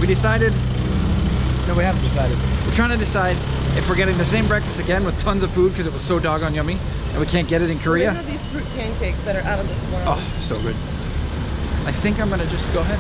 We decided, no, we haven't decided. We're trying to decide if we're getting the same breakfast again with tons of food because it was so doggone yummy and we can't get it in Korea. They have these fruit pancakes that are out of this world. Oh, so good. I think I'm gonna just go ahead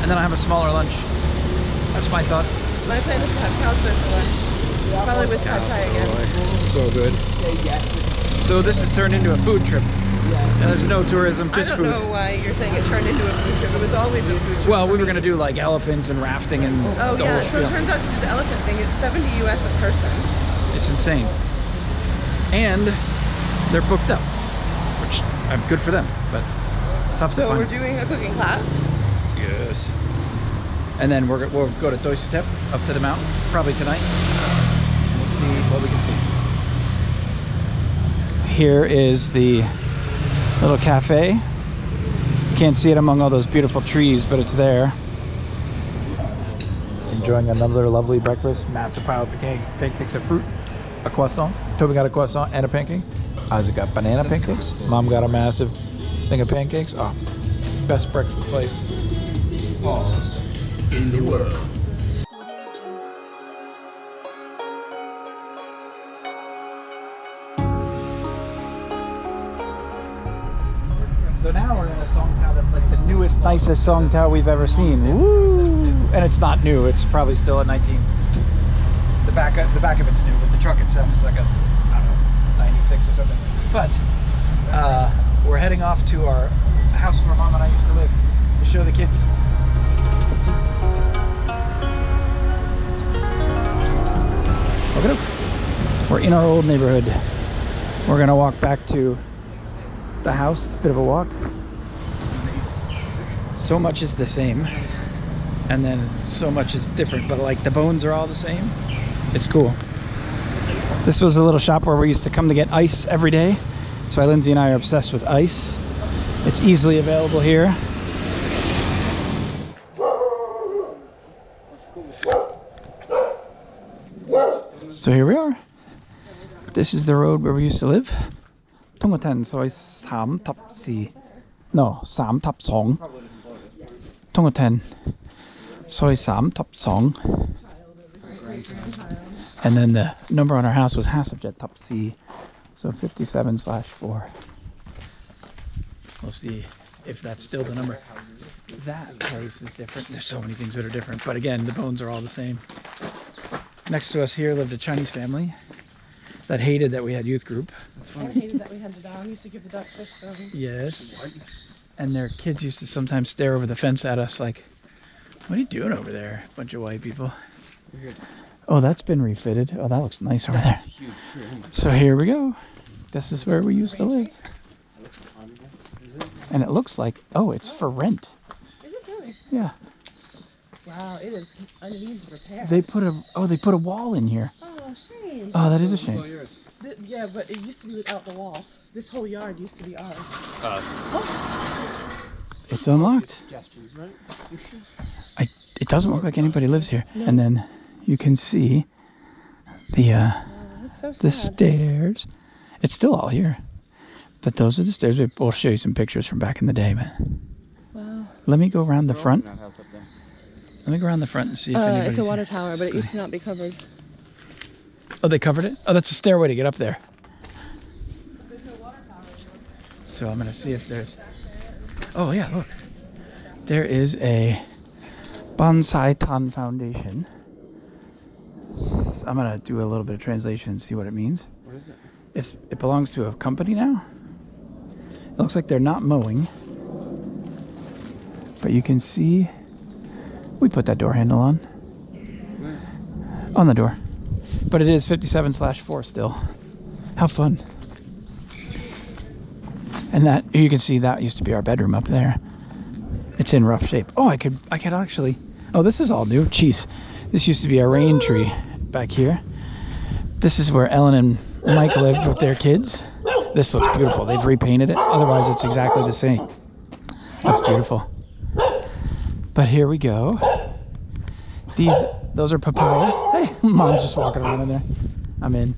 and then I have a smaller lunch. That's my thought. My plan is to have cow soy for lunch. Probably with pad thai again. So good. So this has turned into a food trip. And there's no tourism, just food. I don't know why you're saying it turned into a food trip. It was always a food trip. Well, we were going to do like elephants and rafting and oh the yeah, whole so it spiel. turns out to do the elephant thing. It's 70 US a person. It's insane. And they're booked up, which I'm good for them, but tough to So find. we're doing a cooking class. Yes. And then we'll go to Doi Suthep, up to the mountain, probably tonight. We'll see what we can see. Here is the little cafe. Can't see it among all those beautiful trees, but it's there. Enjoying another lovely breakfast. Massive pile of pancakes of fruit, a croissant. Toby got a croissant and a pancake. Isaac got banana pancakes. Mom got a massive thing of pancakes. Oh, best breakfast place in the world. So now we're in a Songtao that's like the newest, nicest Songtao we've ever seen. Woo! And it's not new. It's probably still a 19. The back of it's new, but the truck itself is like a, I don't know, 96 or something. But we're heading off to our house where Mom and I used to live to show the kids. Look at it. We're in our old neighborhood. We're gonna walk back to the house. It's a bit of a walk. So much is the same, and then so much is different, but like the bones are all the same. It's cool. This was a little shop where we used to come to get ice every day. That's why Lindsay and I are obsessed with ice. It's easily available here. So here we are. This is the road where we used to live. Tongatan Soi 3 Top 4. No, 3 Top 2. Tongatan Soi 3 Top 2. And then the number on our house was Hasabjet Top C. So 57/4. We'll see if that's still the number. That place is different. There's so many things that are different. But again, the bones are all the same. Next to us here lived a Chinese family that hated that we had youth group. And hated that we had the dog. Used to give the dog fish stones. Yes. And their kids used to sometimes stare over the fence at us like, what are you doing over there? Bunch of white people. Oh, that's been refitted. Oh, that looks nice over there. So here we go. This is where we used to live. And it looks like, oh, it's for rent. Is it really? Yeah. Wow, it is. It needs repair. They put a wall in here. Oh, shame. Oh, that is a shame. Yeah, but it used to be without the wall. This whole yard used to be ours. It's unlocked. It doesn't look like anybody lives here. No. And then you can see the that's so the sad. stairs. It's still all here, but those are the stairs. We'll show you some pictures from back in the day, man. Wow. Let me go around the front. Let me go around the front and see if anybody's It's a water here. tower, but it used to not be covered. Oh, they covered it? Oh, that's a stairway to get up there. There's no water tower. So I'm gonna see if there's. Oh yeah, look. There is a Bonsai Tan Foundation. I'm gonna do a little bit of translation and see what it means. What is it? It belongs to a company now. It looks like they're not mowing, but you can see we put that door handle on. Where? On the door, but it is 57/4 still. How fun! And that you can see that used to be our bedroom up there. It's in rough shape. Oh, I could actually. Oh, this is all new. Jeez, this used to be a rain tree back here. This is where Ellen and Mike lived with their kids. This looks beautiful. They've repainted it. Otherwise, it's exactly the same. Looks beautiful. But here we go. Those are papayas. Hey, Mom's just walking around in there. I'm in.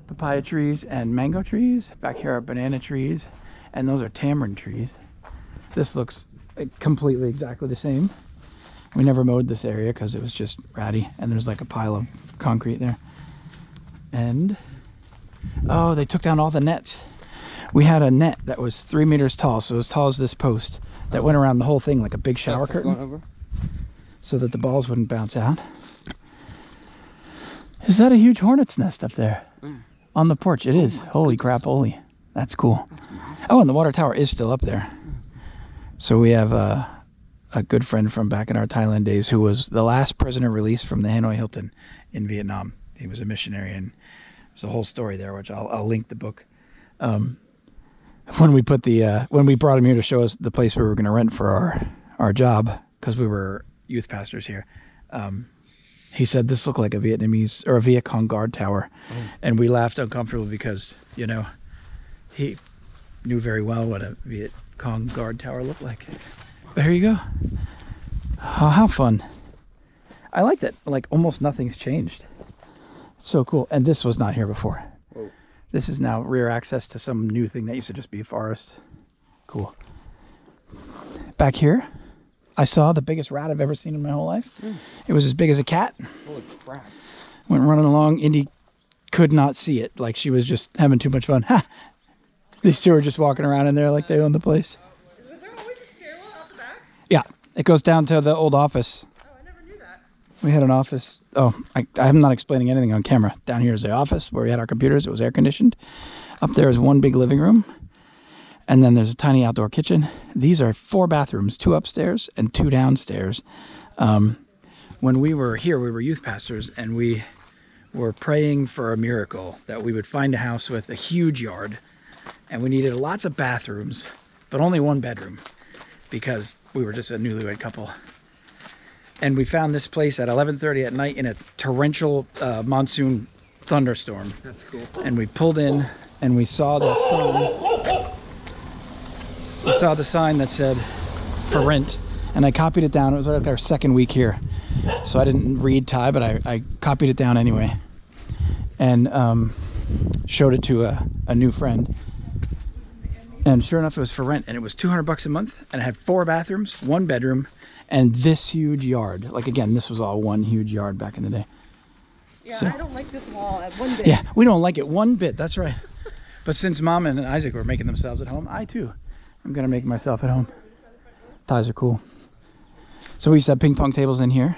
Papaya trees and mango trees. Back here are banana trees. And those are tamarind trees. This looks completely exactly the same. We never mowed this area because it was just ratty, and there's like a pile of concrete there. And oh, they took down all the nets. We had a net that was 3 meters tall, so as tall as this post, that went around the whole thing like a big shower curtain, Over. so that the balls wouldn't bounce out. Is that a huge hornet's nest up there? On the porch? It is. Holy crap, holy. That's cool. Oh, and the water tower is still up there. So we have a good friend from back in our Thailand days who was the last prisoner released from the Hanoi Hilton in Vietnam. He was a missionary, and there's a whole story there, which I'll link the book. When we brought him here to show us the place we were going to rent for our job, because we were youth pastors here, he said this looked like a Vietnamese or a Viet Cong guard tower. And we laughed uncomfortably because, you know, he knew very well what a Viet Cong guard tower looked like. But here you go. Oh, how fun. I like that, like, almost nothing's changed. It's so cool. And this was not here before. Whoa. This is now rear access to some new thing that used to just be a forest. Cool. Back here, I saw the biggest rat I've ever seen in my whole life. It was as big as a cat. Holy crap. Went running along. Indy could not see it. Like, she was just having too much fun. Ha! These two are just walking around in there like they own the place. Was there always a stairwell out the back? Yeah, it goes down to the old office. Oh, I never knew that. We had an office. Oh, I'm not explaining anything on camera. Down here is the office where we had our computers. It was air conditioned. Up there is one big living room. And then there's a tiny outdoor kitchen. These are 4 bathrooms, 2 upstairs and 2 downstairs. When we were here, we were youth pastors, and we were praying for a miracle, that we would find a house with a huge yard. And we needed lots of bathrooms, but only 1 bedroom, because we were just a newlywed couple. And we found this place at 11:30 at night in a torrential monsoon thunderstorm. That's cool. And we pulled in, and we saw the sign. We saw the sign that said for rent, and I copied it down. It was like our second week here, so I didn't read Thai, but I copied it down anyway, and showed it to a new friend. And sure enough, it was for rent, and it was $200 a month, and it had 4 bathrooms, 1 bedroom, and this huge yard. Like, again, this was all one huge yard back in the day. Yeah, So- I don't like this wall at one bit. Yeah, we don't like it one bit. That's right. But since Mom and Isaac were making themselves at home, I too am gonna make myself at home. Ties are cool. So we used to have ping pong tables in here,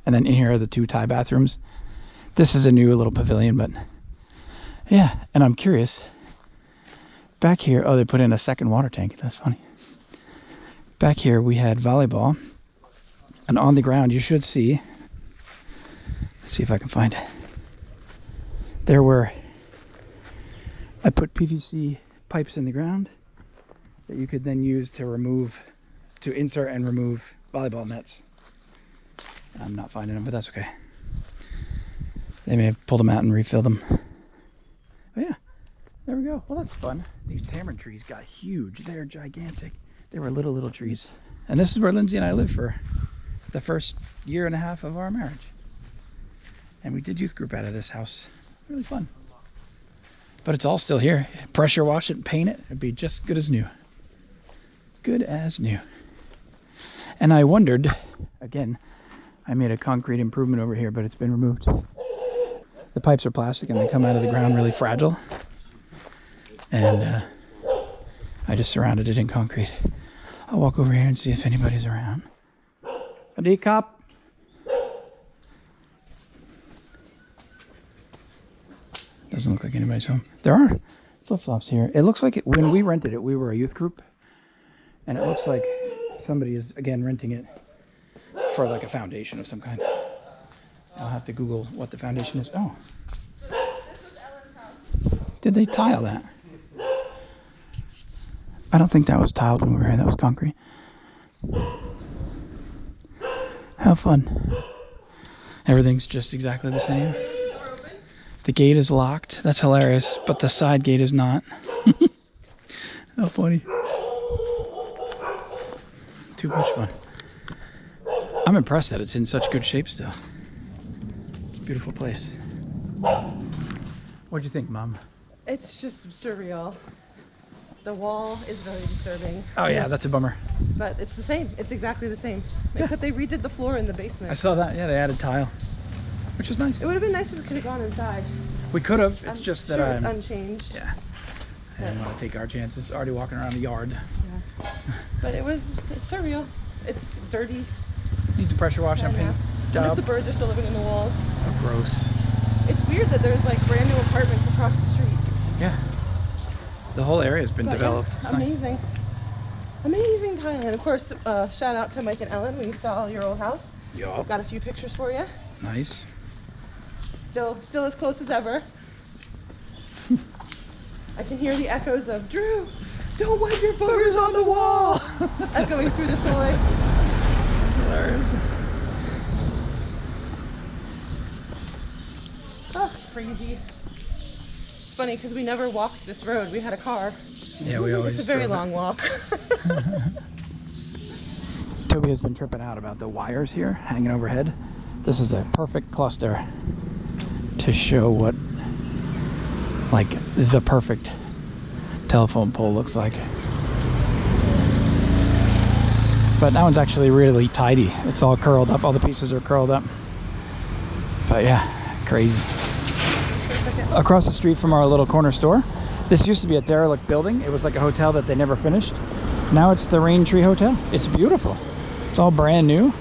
and then in here are the 2 Thai bathrooms. This is a new little pavilion, but yeah. And I'm curious. Back here, oh, they put in a second water tank. That's funny. Back here we had volleyball, and on the ground you should see. Let's see if I can find it. There were. I put PVC pipes in the ground that you could then use to insert and remove volleyball nets. I'm not finding them, but that's okay. They may have pulled them out and refilled them. But yeah, there we go. Well, that's fun. These tamarind trees got huge. They're gigantic. They were little trees. And this is where Lindsay and I lived for the first 1.5 years of our marriage. And we did youth group out of this house. Really fun. But it's all still here. Pressure wash it and paint it. It'd be just good as new. Good as new. And I wondered, again, I made a concrete improvement over here, but it's been removed. The pipes are plastic and they come out of the ground really fragile. And I just surrounded it in concrete. I'll walk over here and see if anybody's around. Adi cop. Doesn't look like anybody's home. There are flip-flops here. It looks like when we rented it, we were a youth group. And it looks like somebody is, again, renting it for like a foundation of some kind. I'll have to Google what the foundation is. Oh. This was Ellen's house. Did they tile that? I don't think that was tiled when we were here. That was concrete. How fun. Everything's just exactly the same. Door open. The gate is locked. That's hilarious. But the side gate is not. How funny. Too much fun. I'm impressed that it's in such good shape still. It's a beautiful place. What'd you think, Mom? It's just surreal. The wall is very disturbing. Oh yeah, that's a bummer. but it's the same. It's exactly the same, except they redid the floor in the basement. I saw that. Yeah, they added tile, which was nice. It would have been nice if we could have gone inside. We could have. It's I'm just sure that it's I'm. unchanged. Yeah. I didn't want to take our chances. Already walking around the yard. Yeah. But it's surreal. It's dirty. Needs a pressure wash. I'm Yeah. painting. What if Job. the birds are still living in the walls? Oh, gross. It's weird that there's like brand new apartments across the street. Yeah. The whole area has been But developed. yeah, It's nice. amazing. Amazing Thailand. Of course, shout out to Mike and Ellen. We saw your old house. Yup. Got a few pictures for you. Nice. Still as close as ever. I can hear the echoes of Drew, don't wipe your boogers on the wall, echoing through the soy. That's hilarious. Oh, crazy. It's funny because we never walked this road. We had a car. Yeah, we always. It's a very drove it. long walk. Toby has been tripping out about the wires here hanging overhead. This is a perfect cluster to show what like the perfect telephone pole looks like. But that one's actually really tidy. It's all curled up. All the pieces are curled up. But yeah, crazy. Across the street from our little corner store, this used to be a derelict building. It was like a hotel that they never finished. Now it's the Rain Tree Hotel. It's beautiful. It's all brand new.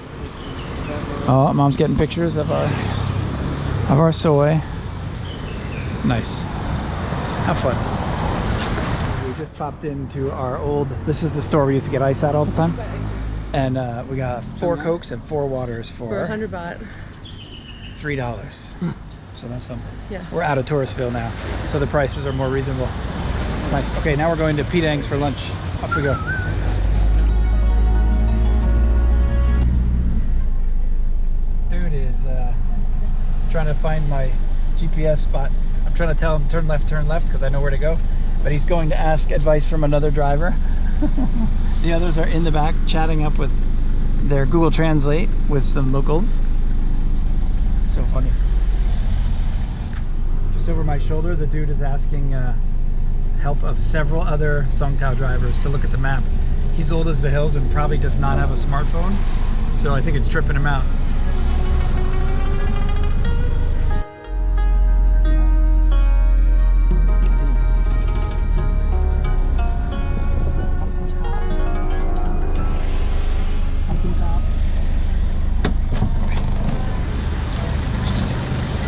Oh, Mom's getting pictures of our soy. Nice. Have fun. We just popped into our old. This is the store we used to get ice at all the time, and we got 4 Cokes and 4 waters For for 100 baht. $3. So that's something. Yeah. We're out of Touristville now, so the prices are more reasonable. Nice. Okay, now we're going to Penang's for lunch. Off we go. Dude is trying to find my GPS spot. I'm trying to tell him turn left because I know where to go, but he's going to ask advice from another driver. The others are in the back chatting up with their Google Translate with some locals. So funny. Just over my shoulder, the dude is asking help of several other Songtao drivers to look at the map. He's old as the hills and probably does not have a smartphone, so I think it's tripping him out.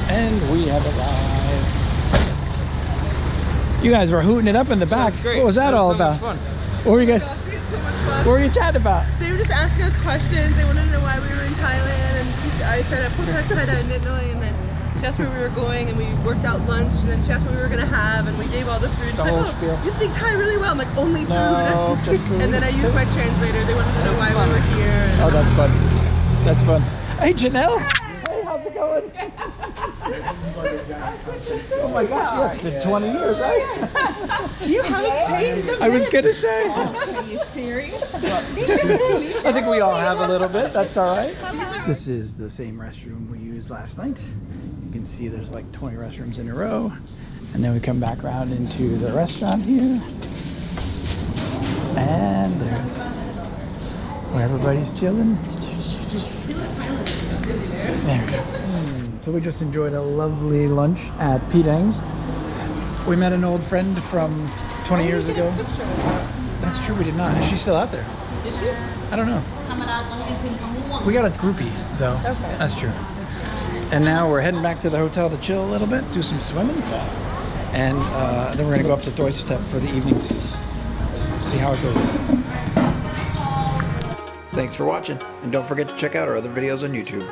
And we have arrived. You guys were hooting it up in the back. What was that all about? What were you guys? We had so much fun. What were you chatting about? They were just asking us questions. They wanted to know why we were in Thailand, and I said, and then she asked where we were going, and we worked out lunch, and then she asked what we were gonna have, and we gave all the food. She's The like, whole oh, spiel. you speak Thai really well. I'm like, only food. No, just food. And then I used my translator. They wanted to know why we were here. And Oh, that's fun. That's fun. Hey, Janelle. Hey, how's it going? Oh my gosh, yeah, it's been 20 years, right? you haven't changed a I was gonna say. Are you serious? I think we all have a little bit. That's all right. This is the same restroom we used last night. You can see there's like 20 restrooms in a row. And then we come back around into the restaurant here. And there's where everybody's chilling. There we go. So we just enjoyed a lovely lunch at Penang's. We met an old friend from 20 years ago. That's true, we did not. Is she still out there? Is she? I don't know. ธรรมดาต้องกินคืนมะม่วง We got a groupie, though. Okay. That's true. And now we're heading back to the hotel to chill a little bit, do some swimming. And then we're going to go up to Doistep for the evening. See how it goes. Thanks for watching. And don't forget to check out our other videos on YouTube.